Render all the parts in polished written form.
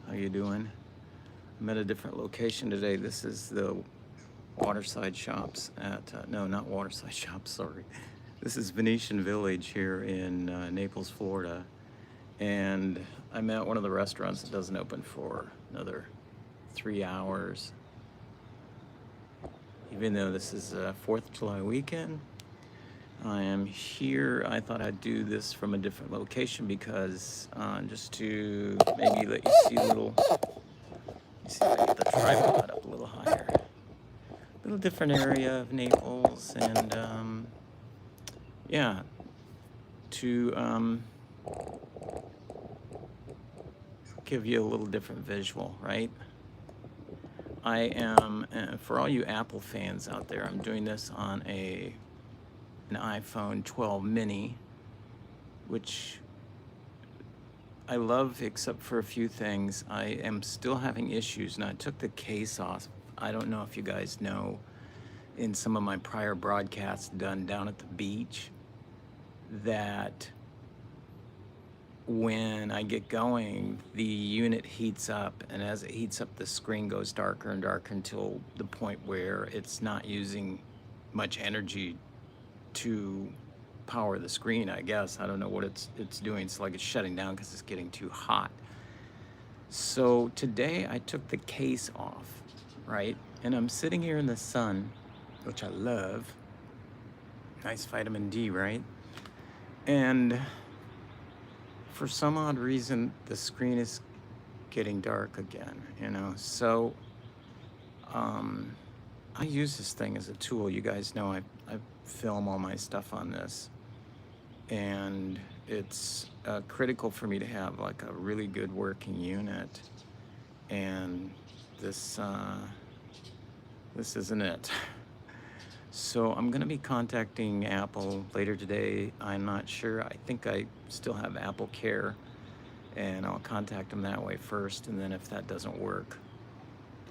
How you doing? I'm at a different location today. This is the Waterside Shops at, no, not Waterside Shops, sorry. This is Venetian Village here in Naples, Florida. And I'm at one of the restaurants that doesn't open for another 3 hours. Even though this is a 4th of July weekend, I am here. I thought I'd do this from a different location because just to maybe let you see a little. Let me see if I get the tripod up a little higher. A little different area of Naples, and yeah, to give you a little different visual, right? I am, for all you Apple fans out there, I'm doing this on an iPhone 12 mini, which I love except for a few things. I am still having issues, and I took the case off. I don't know if you guys know, in some of my prior broadcasts done down at the beach, that when I get going, the unit heats up, and as it heats up, the screen goes darker and darker until the point where it's not using much energy to power the screen, I guess. I don't know what it's doing. It's like it's shutting down because it's getting too hot. So today I took the case off, right? And I'm sitting here in the sun, which I love. Nice vitamin D, right? And for some odd reason, the screen is getting dark again, So I use this thing as a tool. You guys know I film all my stuff on this. And it's critical for me to have like a really good working unit. And this isn't it. So I'm going to be contacting Apple later today. I'm not sure. I think I still have Apple Care, and I'll contact them that way first. And then if that doesn't work,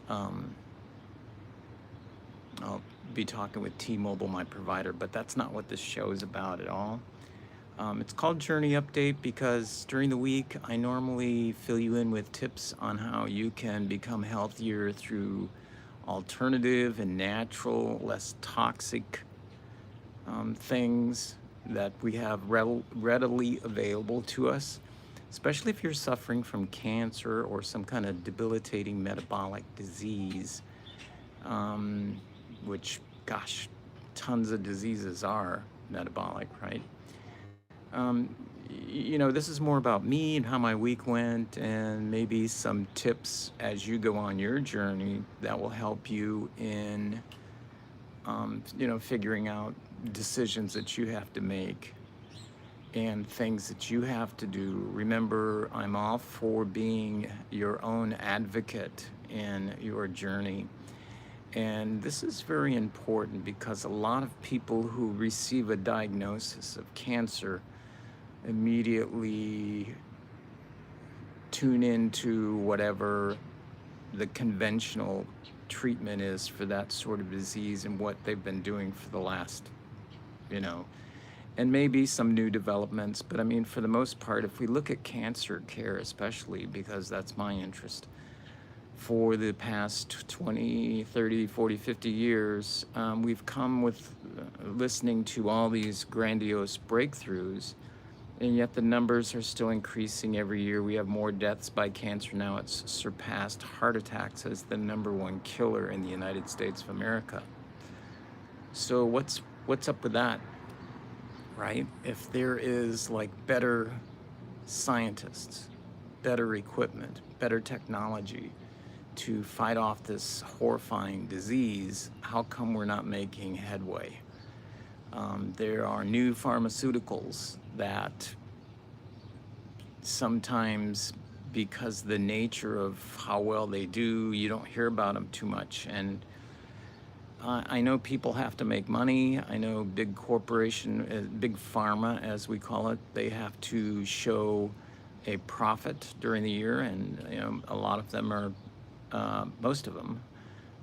I'll be talking with T-Mobile, my provider. But that's not what this show is about at all. It's called Journey Update because during the week, I normally fill you in with tips on how you can become healthier through alternative and natural, less toxic things that we have readily available to us, especially if you're suffering from cancer or some kind of debilitating metabolic disease, which, gosh, tons of diseases are metabolic, right? This is more about me and how my week went, and maybe some tips as you go on your journey that will help you in, figuring out decisions that you have to make and things that you have to do. Remember, I'm all for being your own advocate in your journey. And this is very important because a lot of people who receive a diagnosis of cancer immediately tune into whatever the conventional treatment is for that sort of disease and what they've been doing for the last, and maybe some new developments. But I mean, for the most part, if we look at cancer care, especially because that's my interest, for the past 20, 30, 40, 50 years, we've come with listening to all these grandiose breakthroughs, and yet the numbers are still increasing every year. We have more deaths by cancer now. It's surpassed heart attacks as the #1 killer in the United States of America. So what's up with that, right? If there is like better scientists, better equipment, better technology to fight off this horrifying disease, how come we're not making headway? There are new pharmaceuticals that sometimes, because the nature of how well they do, you don't hear about them too much. And I know people have to make money. I know big corporation, big pharma, as we call it, they have to show a profit during the year. And a lot of them are, most of them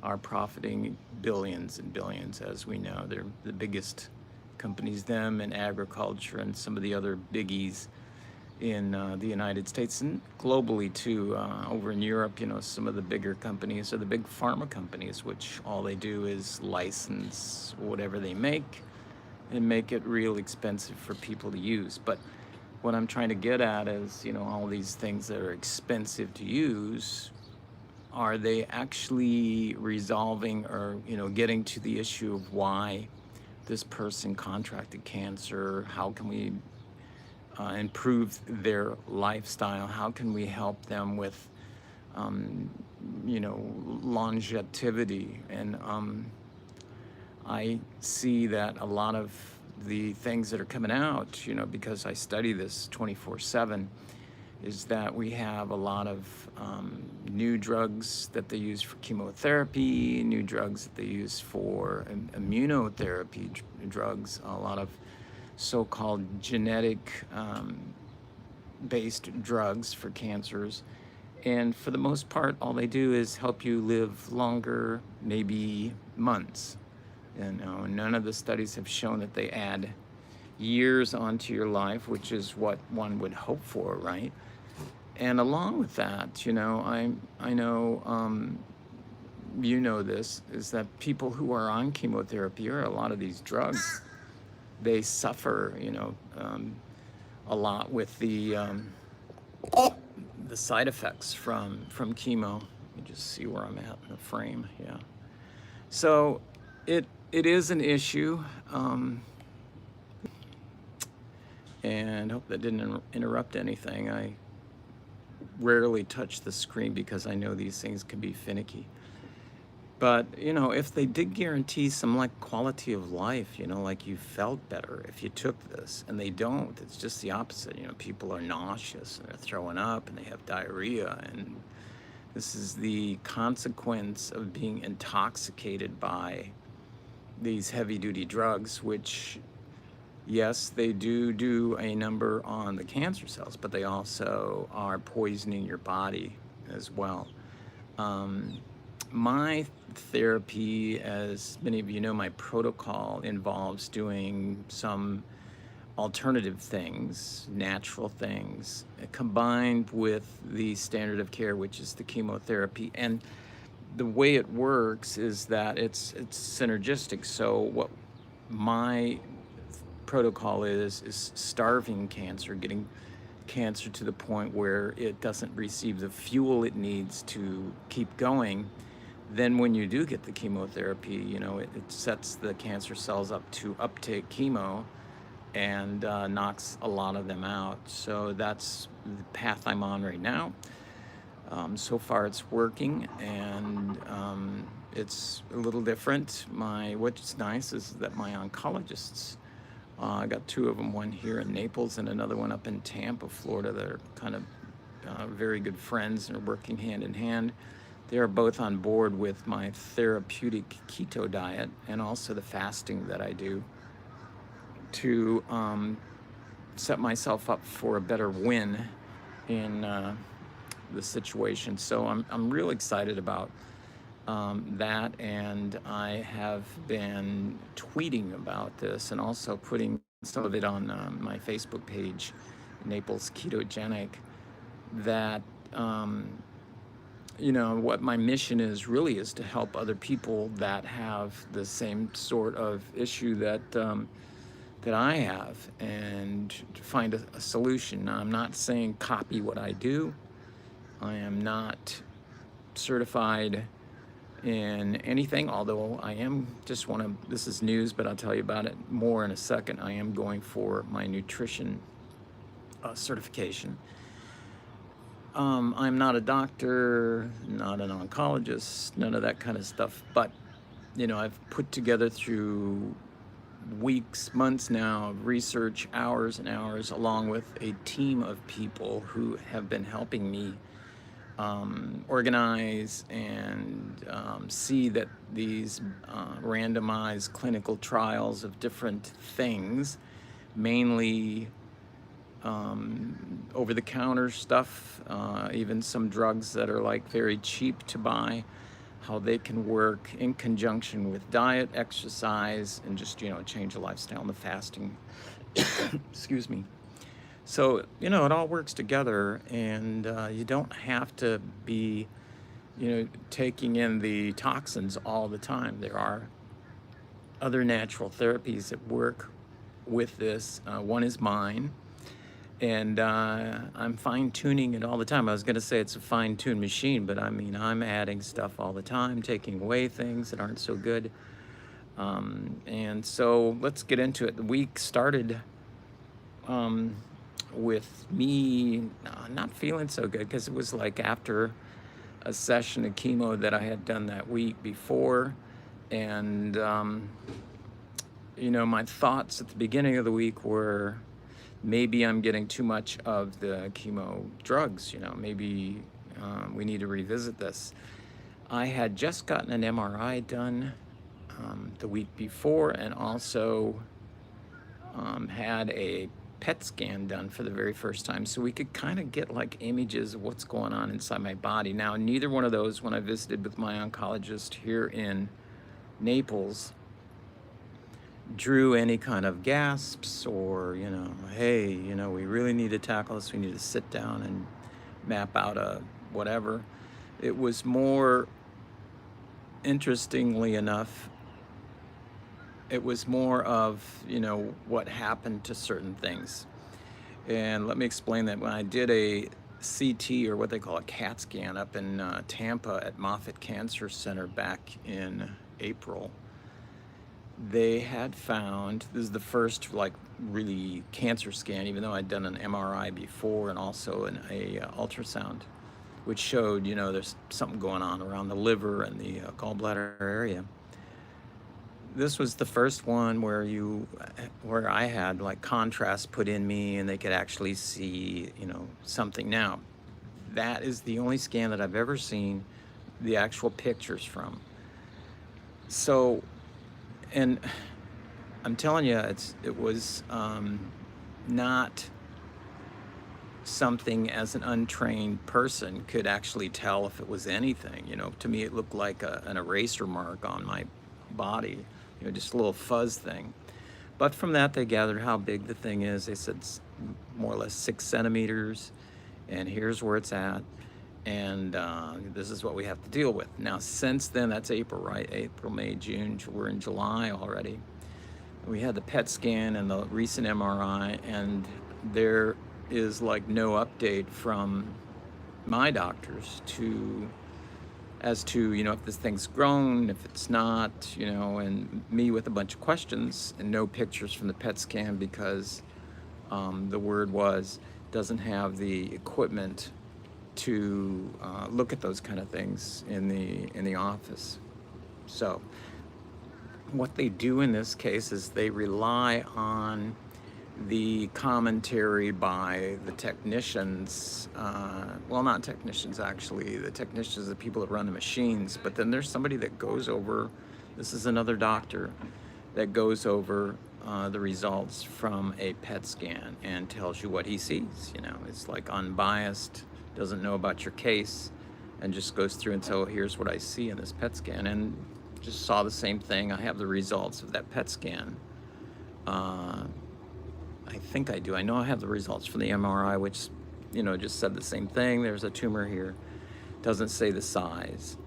are profiting billions and billions, as we know. They're the biggest companies, them and agriculture and some of the other biggies in the United States and globally too. Over in Europe, some of the bigger companies are the big pharma companies, which all they do is license whatever they make and make it real expensive for people to use. But what I'm trying to get at is, all these things that are expensive to use, are they actually resolving or, getting to the issue of why this person contracted cancer? How can we improve their lifestyle? How can we help them with, longevity? And I see that a lot of the things that are coming out, because I study this 24/7, is that we have a lot of new drugs that they use for chemotherapy, new drugs that they use for immunotherapy drugs, a lot of so-called genetic based drugs for cancers. And for the most part, all they do is help you live longer, maybe months. None of the studies have shown that they add years onto your life, which is what one would hope for, right? And along with that, I know, this, is that people who are on chemotherapy or a lot of these drugs, they suffer, a lot with the side effects from chemo. Let me just see where I'm at in the frame. Yeah. So it is an issue, and hope that didn't interrupt anything. I rarely touch the screen because I know these things can be finicky. But, if they did guarantee some like quality of life, like you felt better if you took this, and they don't, it's just the opposite. People are nauseous and they're throwing up and they have diarrhea, and this is the consequence of being intoxicated by these heavy duty drugs, which, yes, they do a number on the cancer cells, but they also are poisoning your body as well. My therapy, as many of you know, my protocol involves doing some alternative things, natural things, combined with the standard of care, which is the chemotherapy. And the way it works is that it's synergistic. So what my protocol is starving cancer, getting cancer to the point where it doesn't receive the fuel it needs to keep going. Then when you do get the chemotherapy, it sets the cancer cells up to uptake chemo and knocks a lot of them out. So that's the path I'm on right now. So far it's working, and it's a little different. What's nice is that my oncologists, I got two of them, one here in Naples and another one up in Tampa, Florida. They're kind of very good friends and are working hand in hand. They are both on board with my therapeutic keto diet and also the fasting that I do to set myself up for a better win in the situation. So I'm real excited about that, and I have been tweeting about this and also putting some of it on my Facebook page, Naples Ketogenic, that what my mission is really is to help other people that have the same sort of issue that I have, and to find a solution. Now, I'm not saying copy what I do. I am not certified in anything, although I am this is news, but I'll tell you about it more in a second. I am going for my nutrition certification. I'm not a doctor, not an oncologist, none of that kind of stuff, but I've put together through weeks, months now of research, hours and hours, along with a team of people who have been helping me organize and see that these randomized clinical trials of different things, mainly over-the-counter stuff, even some drugs that are like very cheap to buy, how they can work in conjunction with diet, exercise, and just change the lifestyle and the fasting. Excuse me. So, it all works together, and you don't have to be, taking in the toxins all the time. There are other natural therapies that work with this. One is mine, and I'm fine tuning it all the time. I was going to say it's a fine tuned machine, but I mean, I'm adding stuff all the time, taking away things that aren't so good. And so let's get into it. The week started um, with me not feeling so good because it was like after a session of chemo that I had done that week before. And, my thoughts at the beginning of the week were maybe I'm getting too much of the chemo drugs, maybe we need to revisit this. I had just gotten an MRI done the week before, and also had a PET scan done for the very first time, so we could kind of get like images of what's going on inside my body. Now, neither one of those, when I visited with my oncologist here in Naples, drew any kind of gasps or, hey, we really need to tackle this. We need to sit down and map out a whatever. It was more, interestingly enough, it was more of, what happened to certain things. And let me explain that. When I did a CT, or what they call a CAT scan, up in Tampa at Moffitt Cancer Center back in April, they had found, this is the first like really cancer scan, even though I'd done an MRI before and also a ultrasound, which showed, there's something going on around the liver and the gallbladder area. This was the first one where I had like contrast put in me, and they could actually see, something. Now, that is the only scan that I've ever seen the actual pictures from. So, and I'm telling you, it was not something as an untrained person could actually tell if it was anything. To me, it looked like an eraser mark on my body, just a little fuzz thing. But from that, they gathered how big the thing is. They said it's more or less 6 centimeters, and here's where it's at. And this is what we have to deal with. Now, since then, that's April, right? April, May, June, we're in July already. We had the PET scan and the recent MRI, and there is like no update from my doctors as to, if this thing's grown, if it's not, and me with a bunch of questions and no pictures from the PET scan because the word was doesn't have the equipment to look at those kind of things in the office. So what they do in this case is they rely on the commentary by the technicians, well, not technicians actually, the technicians are the people that run the machines, but then there's somebody that goes over, this is another doctor, that goes over the results from a PET scan and tells you what he sees. It's like unbiased, doesn't know about your case, and just goes through and says, oh, here's what I see in this PET scan, and just saw the same thing. I have the results of that PET scan. I think I do. I know I have the results from the MRI, which, just said the same thing. There's a tumor here. Doesn't say the size.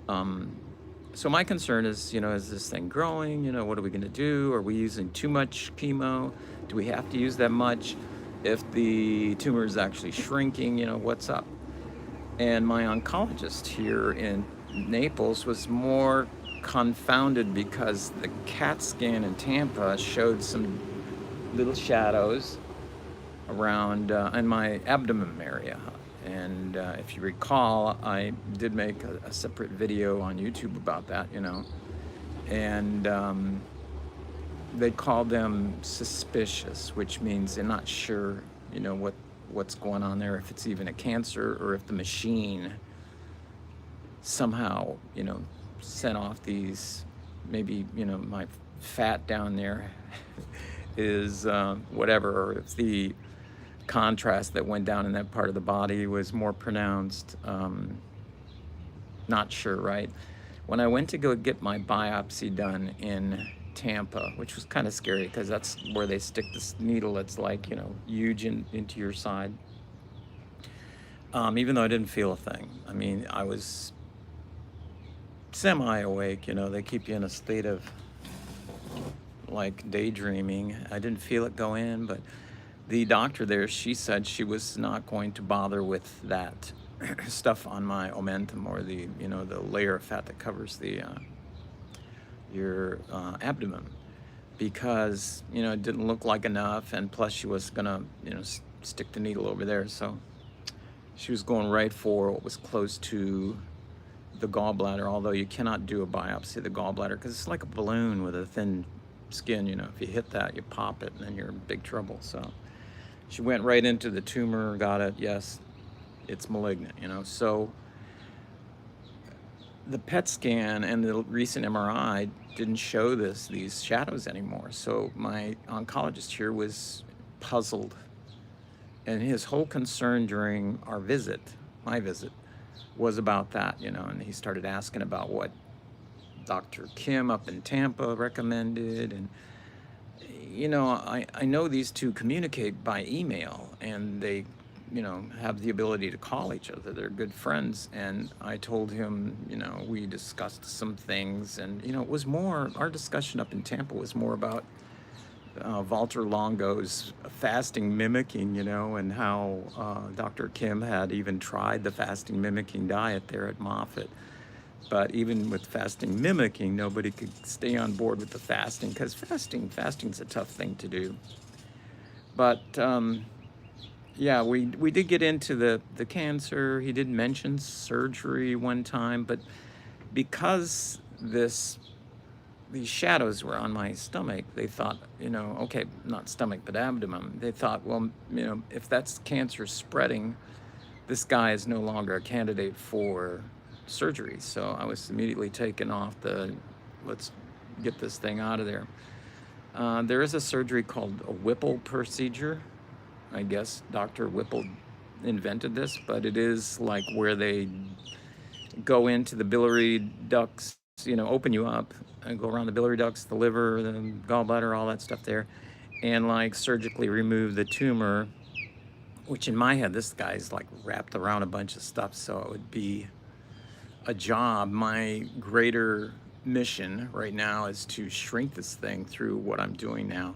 So my concern is, is this thing growing? What are we going to do? Are we using too much chemo? Do we have to use that much? If the tumor is actually shrinking, what's up? And my oncologist here in Naples was more confounded because the CAT scan in Tampa showed some little shadows around in my abdomen area. And if you recall, I did make a separate video on YouTube about that, and they call them suspicious, which means they're not sure, what's going on there, if it's even a cancer or if the machine somehow, sent off these, maybe, my fat down there is whatever, or if the contrast that went down in that part of the body was more pronounced. Not sure, right? When I went to go get my biopsy done in Tampa, which was kind of scary because that's where they stick this needle that's like, huge into your side. Even though I didn't feel a thing. I mean, I was semi awake, they keep you in a state of like daydreaming. I didn't feel it go in, but the doctor there, she said she was not going to bother with that stuff on my omentum, or the layer of fat that covers your abdomen, because it didn't look like enough, and plus she was gonna stick the needle over there, so she was going right for what was close to the gallbladder, although you cannot do a biopsy of the gallbladder because it's like a balloon with a thin skin. If you hit that, you pop it and then you're in big trouble. So she went right into the tumor, got it, yes, it's malignant. So the PET scan and the recent MRI didn't show these shadows anymore. So my oncologist here was puzzled, and his whole concern during my visit was about that, and he started asking about what Dr. Kim up in Tampa recommended. And, I know these two communicate by email, and they, have the ability to call each other. They're good friends. And I told him, we discussed some things, and, it was more, our discussion up in Tampa was more about Walter Longo's fasting mimicking, and how Dr. Kim had even tried the fasting mimicking diet there at Moffitt. But even with fasting mimicking, nobody could stay on board with the fasting, because fasting's a tough thing to do. But yeah, we did get into the cancer. He did mention surgery one time, but because these shadows were on my stomach, they thought, okay, not stomach, but abdomen. They thought, well, if that's cancer spreading, this guy is no longer a candidate for surgery. So I was immediately taken off let's get this thing out of there. There is a surgery called a Whipple procedure. I guess Dr. Whipple invented this, but it is like where they go into the biliary ducts, open you up and go around the biliary ducts, the liver, the gallbladder, all that stuff there, and like surgically remove the tumor, which in my head, this guy's like wrapped around a bunch of stuff, so it would be a job. My greater mission right now is to shrink this thing through what I'm doing now,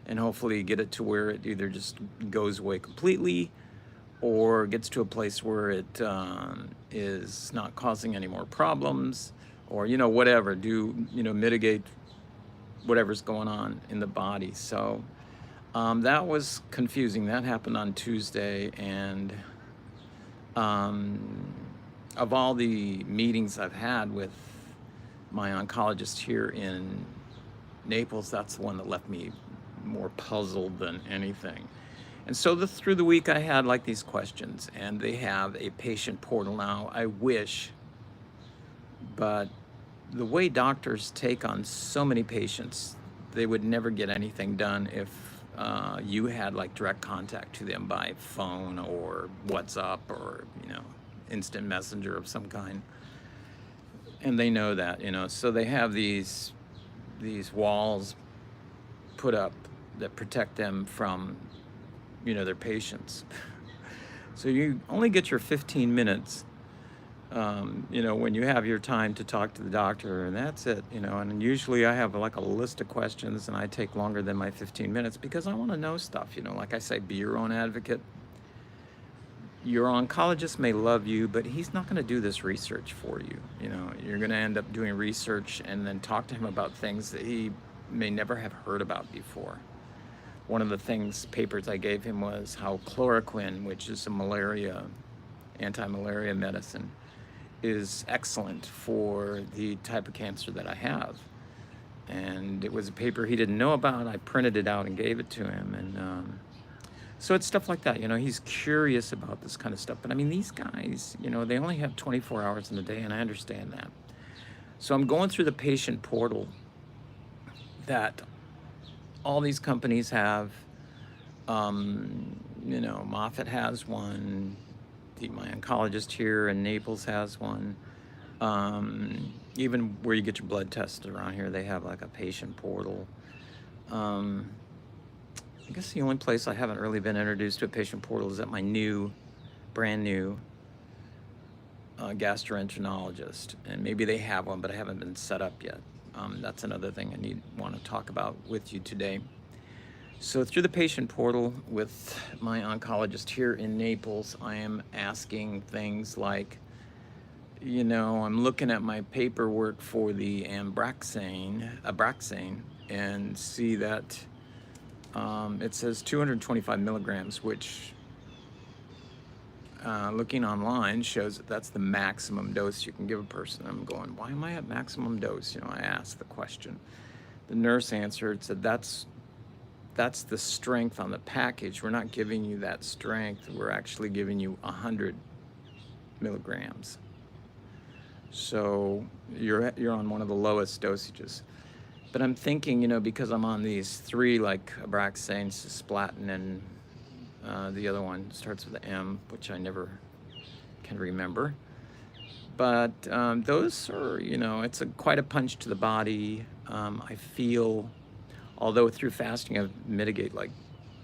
and hopefully get it to where it either just goes away completely or gets to a place where it is not causing any more problems, or whatever, mitigate whatever's going on in the body. So that was confusing. That happened on Tuesday, and of all the meetings I've had with my oncologist here in Naples, that's the one that left me more puzzled than anything. And so through the week, I had like these questions, and they have a patient portal now. I wish, but the way doctors take on so many patients, they would never get anything done if you had like direct contact to them by phone or WhatsApp or, instant messenger of some kind. And they know that, so they have these walls put up that protect them from, their patients. So you only get your 15 minutes, when you have your time to talk to the doctor, and that's it, and usually I have like a list of questions, and I take longer than my 15 minutes because I want to know stuff, like I say, be your own advocate. Your oncologist may love you, but he's not going to do this research for you. You're going to end up doing research and then talk to him about things that he may never have heard about before. One of the papers I gave him was how chloroquine, which is a anti-malaria medicine, is excellent for the type of cancer that I have. And it was a paper he didn't know about. I printed it out and gave it to him. And so it's stuff like that. He's curious about this kind of stuff. But I mean, these guys, they only have 24 hours in a day, and I understand that. So I'm going through the patient portal that all these companies have. Moffitt has one. My oncologist here in Naples has one. Even where you get your blood tested around here, they have like a patient portal. I guess the only place I haven't really been introduced to a patient portal is at my brand new gastroenterologist, and maybe they have one, but I haven't been set up yet. That's another thing I want to talk about with you today. So through the patient portal with my oncologist here in Naples, I am asking things like, I'm looking at my paperwork for the Abraxane, and see that it says 225 milligrams, which looking online shows that that's the maximum dose you can give a person. I'm going, why am I at maximum dose? I asked the question. The nurse answered, said that's the strength on the package. We're not giving you that strength. We're actually giving you 100 milligrams. So you're on one of the lowest dosages. But I'm thinking, because I'm on these three, like Abraxane, cisplatin, and the other one starts with an M, which I never can remember. But those are, it's quite a punch to the body. I feel, although through fasting I mitigate like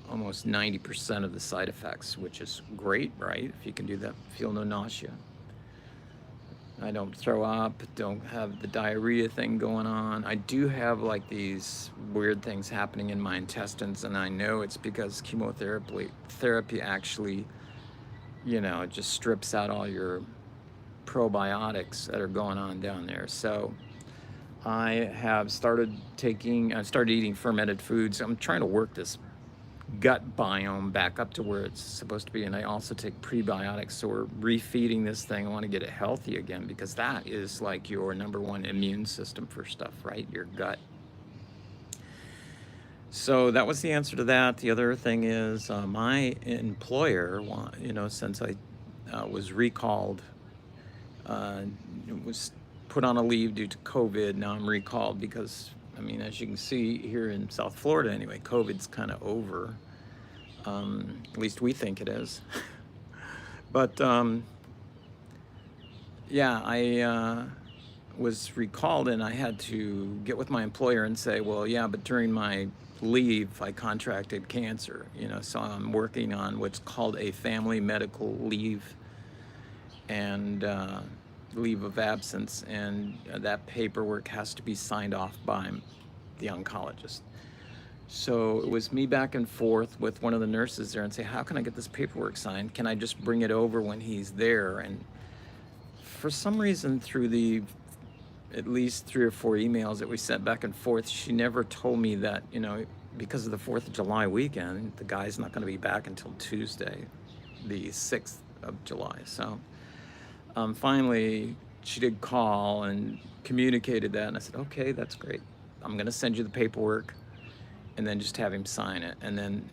almost 90% of the side effects, which is great, right? If you can do that, feel no nausea. I don't throw up, don't have the diarrhea thing going on. I do have like these weird things happening in my intestines, and I know it's because therapy actually, just strips out all your probiotics that are going on down there. So I started eating fermented foods. I'm trying to work this gut biome back up to where it's supposed to be, and I also take prebiotics, so we're refeeding this thing. I want to get it healthy again, because that is like your number one immune system for stuff, right? Your gut. So that was the answer to that. The other thing is my employer, since I was recalled, was put on a leave due to COVID. Now I'm recalled because, as you can see here in South Florida anyway, COVID's kind of over. At least we think it is. But I was recalled, and I had to get with my employer and say, well, yeah, but during my leave I contracted cancer, so I'm working on what's called a family medical leave and leave of absence, and that paperwork has to be signed off by the oncologist. So it was me back and forth with one of the nurses there and say, how can I get this paperwork signed? Can I just bring it over when he's there? And for some reason, through the at least 3 or 4 emails that we sent back and forth, she never told me that, because of the 4th of July weekend, the guy's not going to be back until Tuesday, the 6th of July. So finally, she did call and communicated that, and I said, okay, that's great. I'm going to send you the paperwork, and then just have him sign it. And then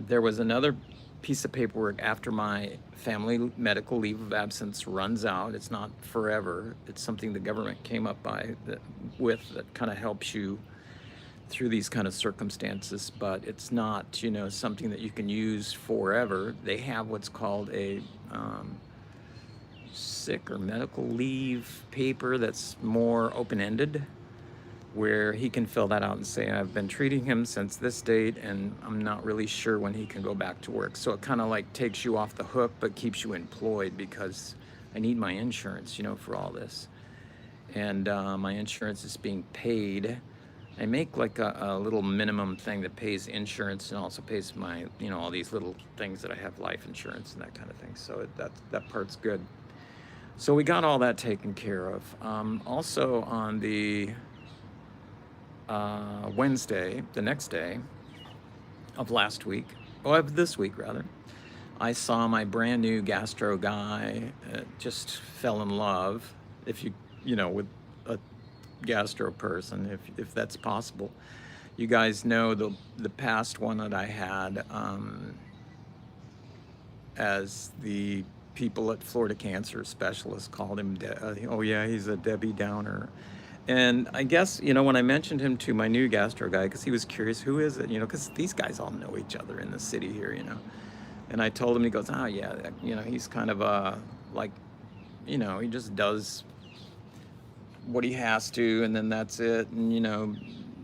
there was another piece of paperwork after my family medical leave of absence runs out. It's not forever. It's something the government came up with that kind of helps you through these kind of circumstances, but it's not, something that you can use forever. They have what's called a sick or medical leave paper that's more open-ended, where he can fill that out and say, I've been treating him since this date, and I'm not really sure when he can go back to work. So it kind of like takes you off the hook, but keeps you employed, because I need my insurance, for all this. And my insurance is being paid. I make like a little minimum thing that pays insurance and also pays my, all these little things that I have, life insurance and that kind of thing. So that part's good. So we got all that taken care of. Also on the Wednesday, the next day of last week, of this week rather, I saw my brand new gastro guy. Just fell in love, if with a gastro person, if that's possible. You guys know the past one that I had, as the people at Florida Cancer Specialists called him, oh yeah, he's a Debbie Downer. And I guess, when I mentioned him to my new gastro guy, because he was curious, who is it? Because these guys all know each other in the city here, And I told him, he goes, oh yeah, he's kind of he just does what he has to, and then that's it. And, you know,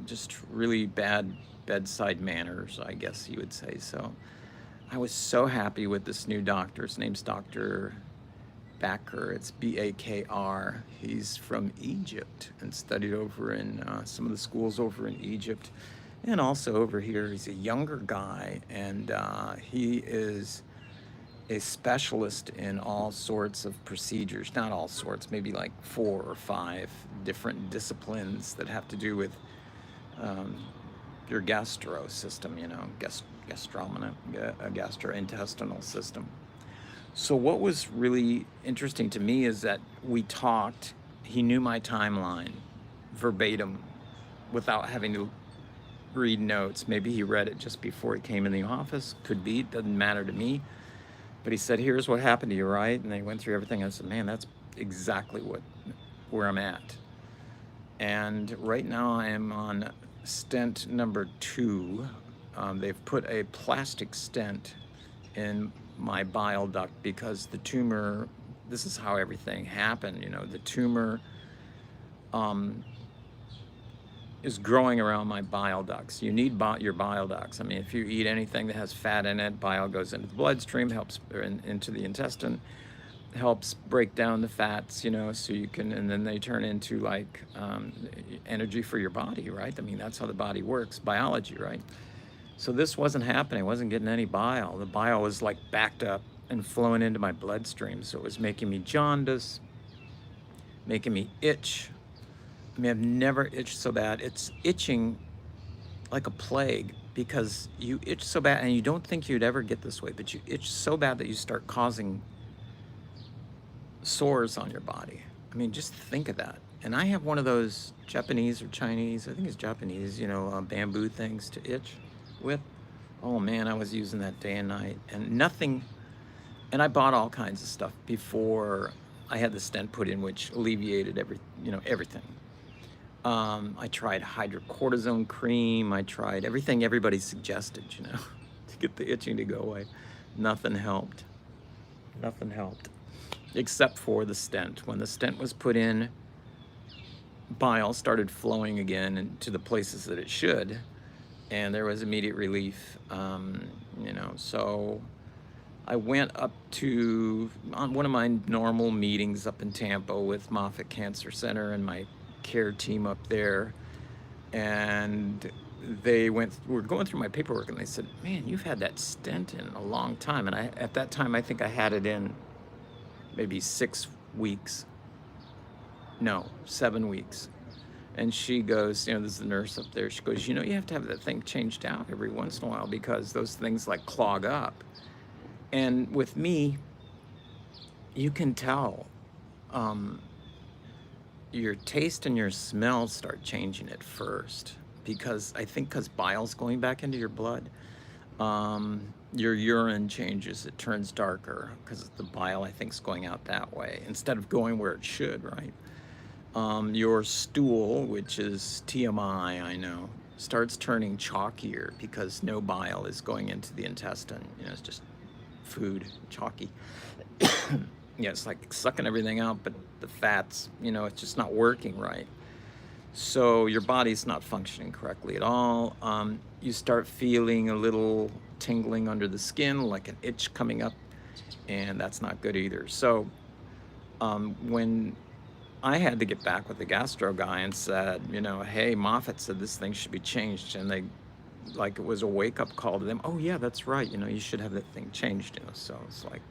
just really bad bedside manners, I guess you would say. So I was so happy with this new doctor. His name's Dr. Bakr. It's B-A-K-R. He's from Egypt and studied over in some of the schools over in Egypt, and also over here. He's a younger guy, and he is a specialist in all sorts of procedures. Not all sorts, maybe like 4 or 5 different disciplines that have to do with um, your gastro system, you know, gastrointestinal system. So what was really interesting to me is that we talked, he knew my timeline verbatim without having to read notes. Maybe he read it just before he came in the office. Could be, doesn't matter to me. But he said, here's what happened to you, right? And they went through everything. I said, man, that's exactly where I'm at. And right now I am on stent number 2. They've put a plastic stent in my bile duct because the tumor, this is how everything happened, you know, the tumor is growing around my bile ducts. You need your bile ducts. I mean, if you eat anything that has fat in it, bile goes into the bloodstream, helps into the intestine, helps break down the fats, you know, so you can, and then they turn into like energy for your body, right? I mean, that's how the body works, biology, right? So this wasn't happening. I wasn't getting any bile. The bile was like backed up and flowing into my bloodstream. So it was making me jaundice, making me itch. I mean, I've never itched so bad. It's itching like a plague because you itch so bad, and you don't think you'd ever get this way, but you itch so bad that you start causing sores on your body. I mean, just think of that. And I have one of those Japanese or Chinese, I think it's Japanese, you know, bamboo things to itch with. Oh man, I was using that day and night, and nothing. And I bought all kinds of stuff before I had the stent put in, which alleviated everything. I tried hydrocortisone cream. I tried everything everybody suggested, you know, to get the itching to go away. Nothing helped. Nothing helped, except for the stent. When the stent was put in, bile started flowing again into the places that it should, and there was immediate relief. You know, so I went up to on one of my normal meetings up in Tampa with Moffitt Cancer Center and my care team up there, and they were going through my paperwork, and they said, man, you've had that stent in a long time. And at that time, I think I had it in maybe 6 weeks. No, 7 weeks. And she goes, you know, this is the nurse up there, she goes, you know, you have to have that thing changed out every once in a while because those things like clog up. And with me, you can tell your taste and your smell start changing at first, because I think because bile's going back into your blood, your urine changes, it turns darker because the bile, I think, is going out that way instead of going where it should, right? Your stool, which is TMI, I know, starts turning chalkier because no bile is going into the intestine. You know, it's just food, chalky. Yeah, it's like sucking everything out, but the fats, you know, it's just not working right. So your body's not functioning correctly at all. You start feeling a little tingling under the skin, like an itch coming up, and that's not good either. So when I had to get back with the gastro guy and said, you know, hey, Moffitt said this thing should be changed, and they, like, it was a wake-up call to them. Oh yeah, that's right, you know, you should have that thing changed, you know. So it's like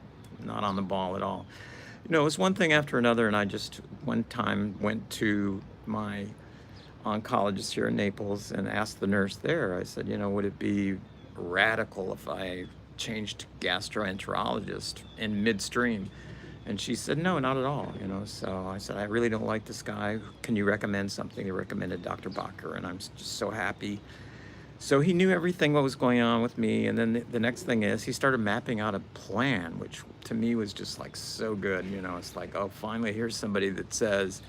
not on the ball at all. You know, it was one thing after another, and I just one time went to my oncologist here in Naples and asked the nurse there, I said, you know, would it be radical if I changed gastroenterologist in midstream? And she said, no, not at all, you know. So I said, I really don't like this guy. Can you recommend something? They recommended Dr. Bakr, and I'm just so happy. So he knew everything what was going on with me, and then the next thing is he started mapping out a plan, which to me was just like so good, you know. It's like, oh, finally here's somebody that says,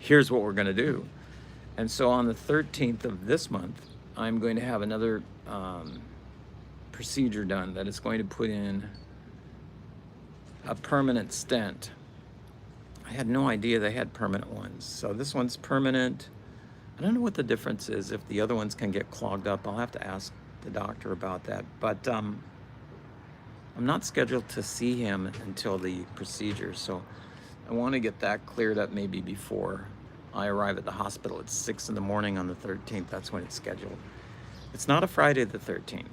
here's what we're gonna do. And so on the 13th of this month, I'm going to have another procedure done that is going to put in a permanent stent. I had no idea they had permanent ones. So this one's permanent. I don't know what the difference is if the other ones can get clogged up. I'll have to ask the doctor about that. But I'm not scheduled to see him until the procedure, so I want to get that cleared up maybe before I arrive at the hospital at 6 in the morning on the 13th. That's when it's scheduled. It's not a Friday the 13th.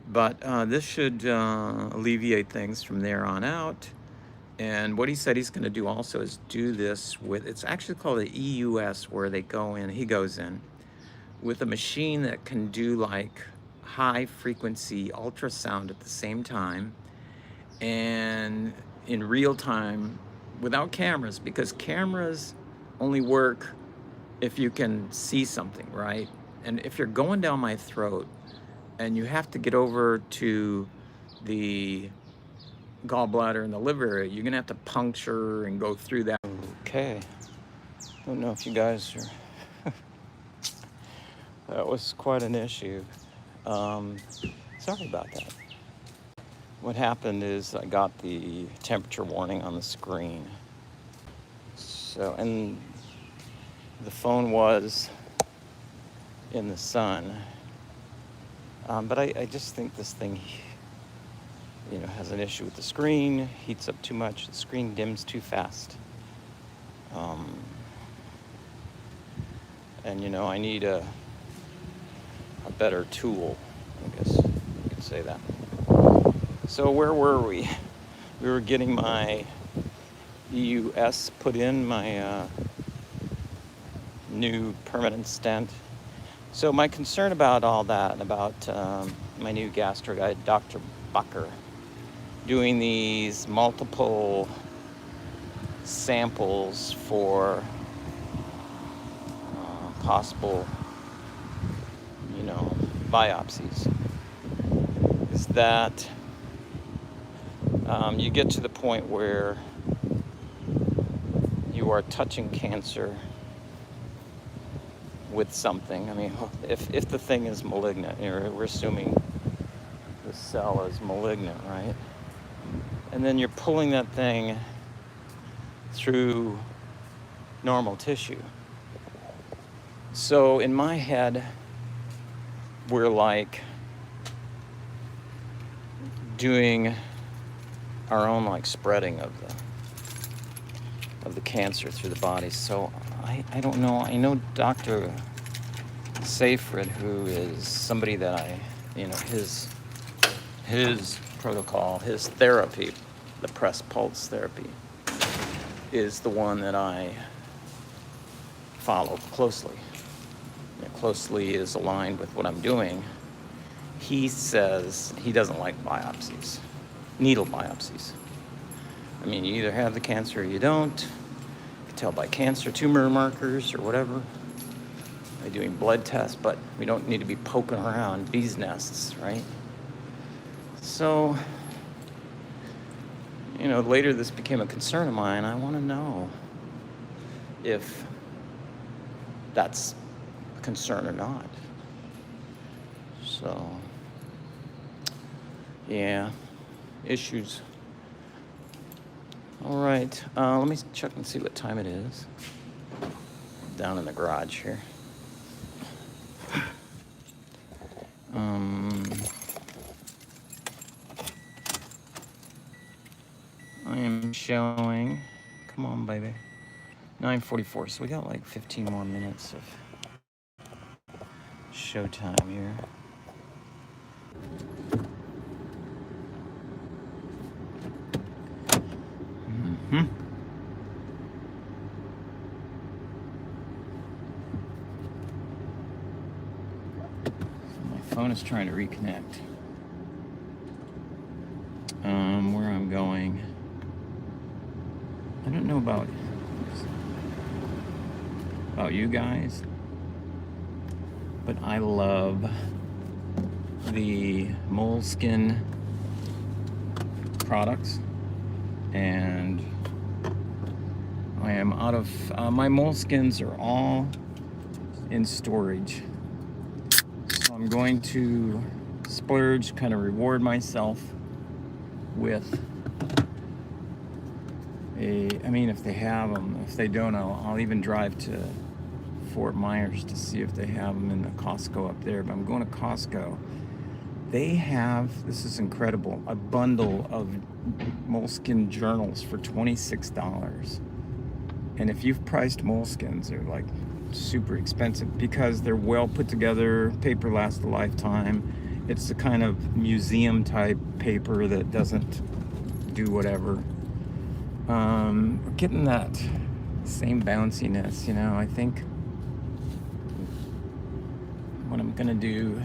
But this should alleviate things from there on out. And what he said he's going to do also is do this with, it's actually called the EUS, where they go in, he goes in with a machine that can do like high frequency ultrasound at the same time and in real time without cameras, because cameras only work if you can see something, right? And if you're going down my throat and you have to get over to the gallbladder and the liver area, you're gonna have to puncture and go through that. Okay, don't know if you guys are that was quite an issue. Sorry about that. What happened is I got the temperature warning on the screen. So, and the phone was in the sun. But I just think this thing, you know, has an issue with the screen, heats up too much, the screen dims too fast. And you know, I need a better tool, I guess you could say that. So where were we? We were getting my EUS put in, my new permanent stent. So my concern about all that, about my new gastro guy, Dr. Bakker, doing these multiple samples for possible, you know, biopsies, is that you get to the point where you are touching cancer with something. I mean, if the thing is malignant, we're assuming the cell is malignant, right? And then you're pulling that thing through normal tissue. So in my head, we're like doing our own like spreading of the cancer through the body. So I don't know. I know Dr. Seyfried, who is somebody that I, you know, his protocol, his therapy, the press pulse therapy, is the one that I follow closely. It closely is aligned with what I'm doing. He says he doesn't like biopsies, needle biopsies. I mean, you either have the cancer or you don't. You can tell by cancer tumor markers or whatever, by doing blood tests, but we don't need to be poking around bees' nests, right? So, you know, later this became a concern of mine. I want to know if that's a concern or not. So, yeah, issues. All right, let me check and see what time it is. Down in the garage here. I am showing, come on baby, 9:44, so we got like 15 more minutes of showtime here. My phone is trying to reconnect. Where I'm going, I don't know about you guys, but I love the Moleskine products, and I am out of my Moleskines are all in storage, so I'm going to splurge, kind of reward myself with I mean, if they have them. If they don't, I'll even drive to Fort Myers to see if they have them in the Costco up there. But I'm going to Costco. They have, this is incredible, a bundle of Moleskine journals for $26. And if you've priced Moleskines, they're like super expensive because they're well put together. Paper lasts a lifetime. It's the kind of museum type paper that doesn't do whatever. Getting that same bounciness, you know. I think what I'm gonna do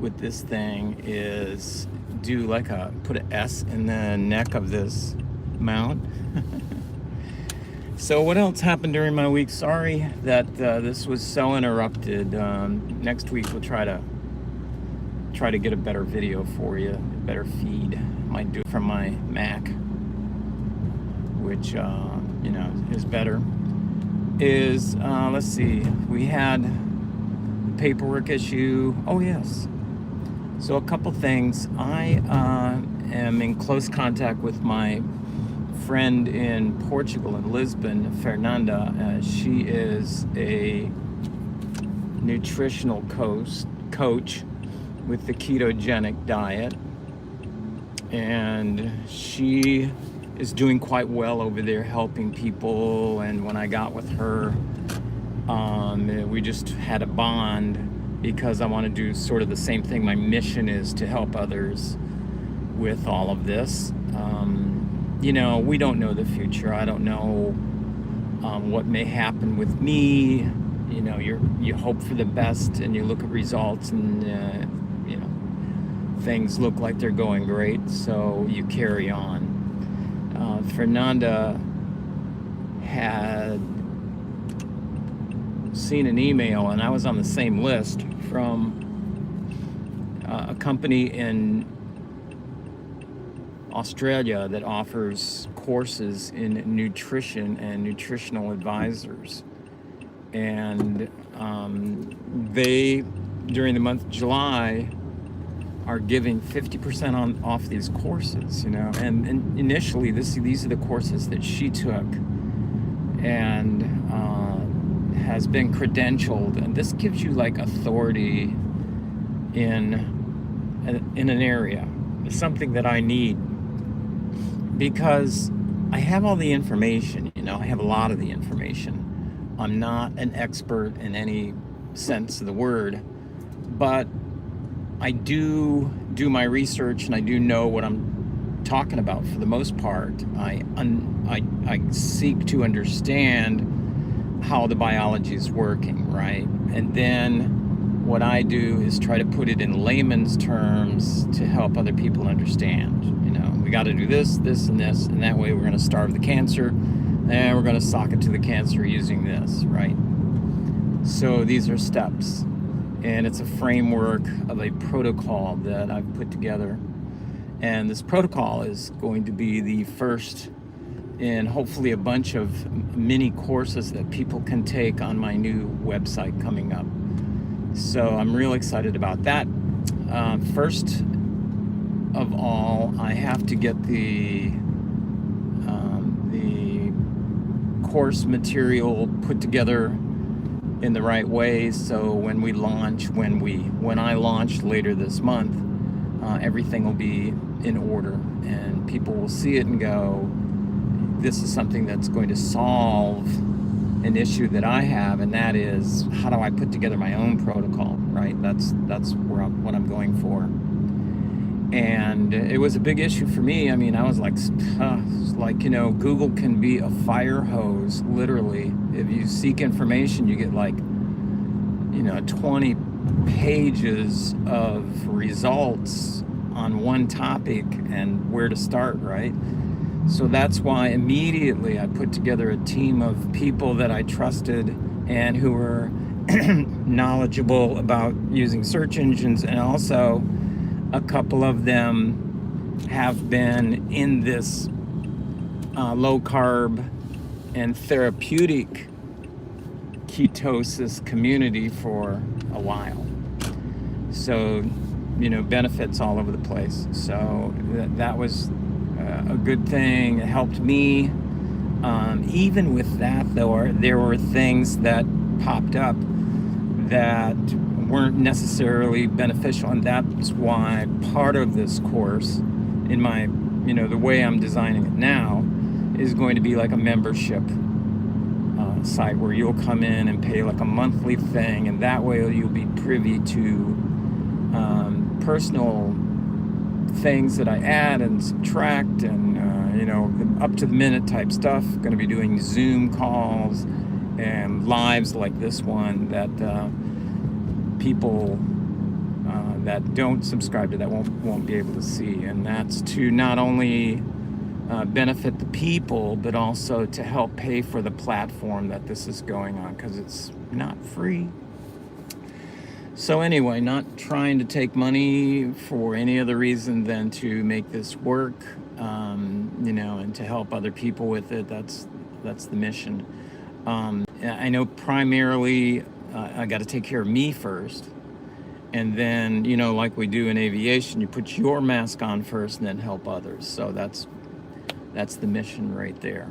with this thing is do like put an S in the neck of this mount. So what else happened during my week? Sorry that this was so interrupted. Next week we'll try to get a better video for you, a better feed. Might do it from my Mac, which you know, is better. Let's see, we had the paperwork issue. Oh yes. So a couple things. I am in close contact with my friend in Portugal, in Lisbon, Fernanda. She is a nutritional coach with the ketogenic diet, and she is doing quite well over there helping people. And when I got with her, we just had a bond because I want to do sort of the same thing. My mission is to help others with all of this. You know, we don't know the future. I don't know what may happen with me. You know, you hope for the best and you look at results and, you know, things look like they're going great, so you carry on. Fernanda had seen an email, and I was on the same list, from a company in Australia that offers courses in nutrition and nutritional advisors. And they, during the month of July, are giving 50% off these courses, you know. And initially, these are the courses that she took and has been credentialed. And this gives you like authority in an area. It's something that I need, because I have all the information, you know, I have a lot of the information. I'm not an expert in any sense of the word, but I do my research and I do know what I'm talking about for the most part. I seek to understand how the biology is working, right? And then what I do is try to put it in layman's terms to help other people understand. You know, we got to do this, this, and this, and that way we're going to starve the cancer, and we're going to sock it to the cancer using this, right? So these are steps, and it's a framework of a protocol that I've put together. And this protocol is going to be the first in hopefully a bunch of mini courses that people can take on my new website coming up. So I'm real excited about that. First of all, I have to get the course material put together in the right way, so when we launch, when I launch later this month, everything will be in order, and people will see it and go, this is something that's going to solve an issue that I have, and that is, how do I put together my own protocol, right? That's what I'm going for. And it was a big issue for me. I mean, I was like, you know, Google can be a fire hose, literally. If you seek information, you get like, you know, 20 pages of results on one topic and where to start, right? So that's why immediately I put together a team of people that I trusted and who were knowledgeable about using search engines, and also a couple of them have been in this low carb and therapeutic ketosis community for a while. So, you know, benefits all over the place. So that was a good thing. It helped me. Even with that, though, there were things that popped up that weren't necessarily beneficial, and that's why part of this course, in my, the way I'm designing it now, is going to be like a membership site where you'll come in and pay like a monthly thing, and that way you'll be privy to personal things that I add and subtract, and up to the minute type stuff. Going to be doing Zoom calls and lives like this one that people that don't subscribe to that won't be able to see, and that's to not only benefit the people, but also to help pay for the platform that this is going on, because it's not free. So anyway, not trying to take money for any other reason than to make this work, and to help other people with it. That's the mission. I know primarily I got to take care of me first, and then like we do in aviation, you put your mask on first and then help others. So that's the mission right there.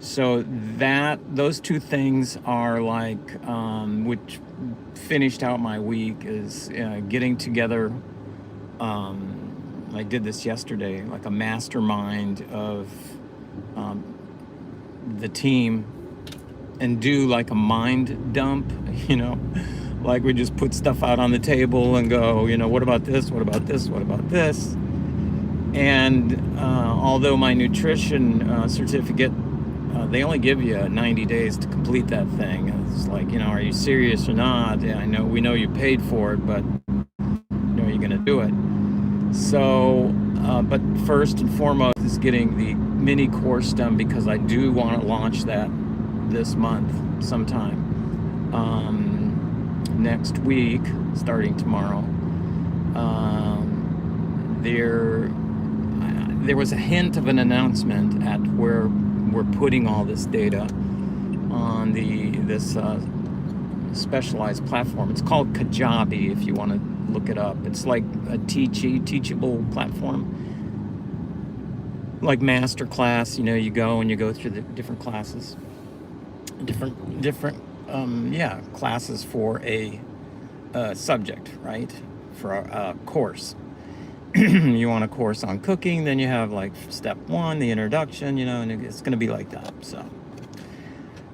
So those two things are like which finished out my week is getting together. I did this yesterday, like a mastermind of the team, and do like a mind dump, like we just put stuff out on the table and go, what about this? What about this? What about this? And although my nutrition certificate, they only give you 90 days to complete that thing. It's like, are you serious or not? Yeah, we know you paid for it, but are you going to do it? So, but first and foremost is getting the mini course done, because I do want to launch that this month sometime. Next week, starting tomorrow. There was a hint of an announcement at where we're putting all this data on this specialized platform. It's called Kajabi, if you want to look it up. It's like a teachable platform, like master class. You go and you go through the different classes, different classes for a subject, right? For a course. You want a course on cooking, then you have like step 1, the introduction, and it's going to be like that. So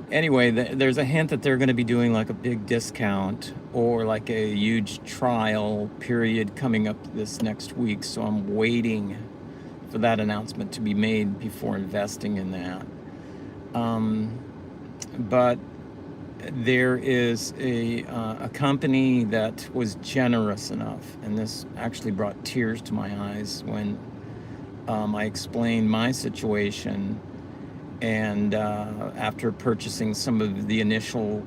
anyway, there's a hint that they're going to be doing like a big discount or like a huge trial period coming up this next week. So I'm waiting for that announcement to be made before investing in that. But there is a company that was generous enough, and this actually brought tears to my eyes when I explained my situation, and after purchasing some of the initial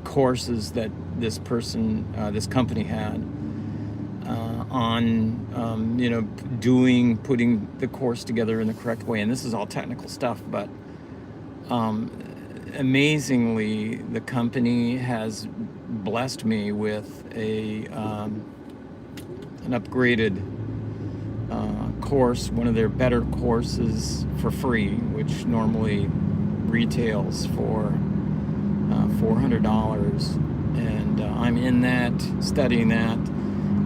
courses that this company had on putting the course together in the correct way. And this is all technical stuff, but amazingly, the company has blessed me with an upgraded course, one of their better courses for free, which normally retails for $400. And I'm in that, studying that.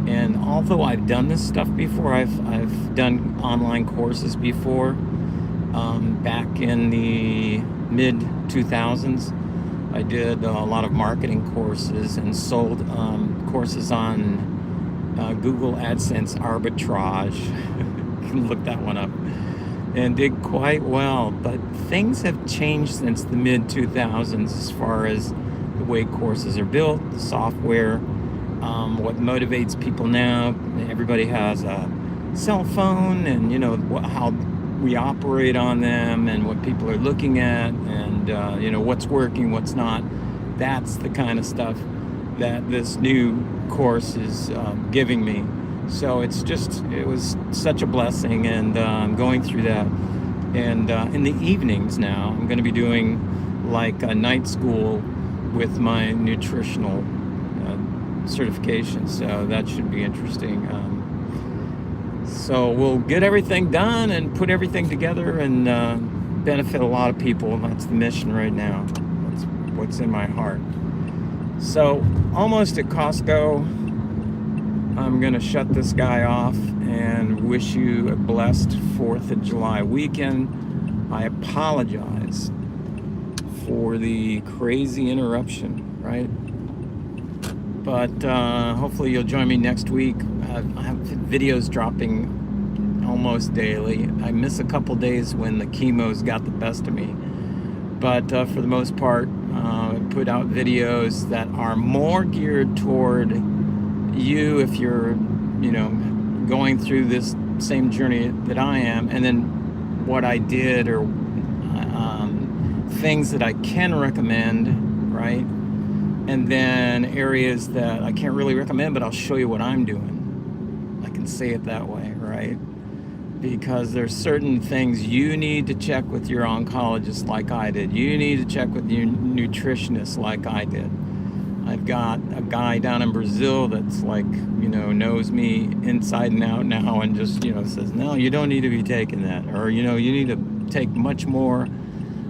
And although I've done this stuff before, I've done online courses before. Back in the mid-2000s, I did a lot of marketing courses and sold courses on Google AdSense arbitrage. You can look that one up. And did quite well. But things have changed since the mid-2000s as far as the way courses are built, the software, what motivates people now. Everybody has a cell phone, and how we operate on them, and what people are looking at, and what's working, what's not. That's the kind of stuff that this new course is giving me. So it was such a blessing, and I'm going through that. And in the evenings now, I'm going to be doing like a night school with my nutritional certification, so that should be interesting. So we'll get everything done and put everything together and benefit a lot of people. And that's the mission right now. That's what's in my heart. So almost at Costco, I'm going to shut this guy off and wish you a blessed 4th of July weekend. I apologize for the crazy interruption, right? But hopefully you'll join me next week. I have videos dropping almost daily. I miss a couple days when the chemo's got the best of me. But for the most part, I put out videos that are more geared toward you if you're, going through this same journey that I am, and then what I did or things that I can recommend, right? And then areas that I can't really recommend, but I'll show you what I'm doing. I can say it that way, right? Because there's certain things you need to check with your oncologist like I did. You need to check with your nutritionist like I did. I've got a guy down in Brazil that's like, knows me inside and out now and just, says, no, you don't need to be taking that. Or, you need to take much more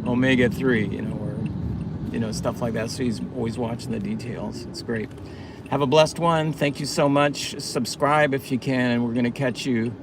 omega-3, or, stuff like that. So he's always watching the details. It's great. Have a blessed one. Thank you so much. Subscribe if you can, and we're going to catch you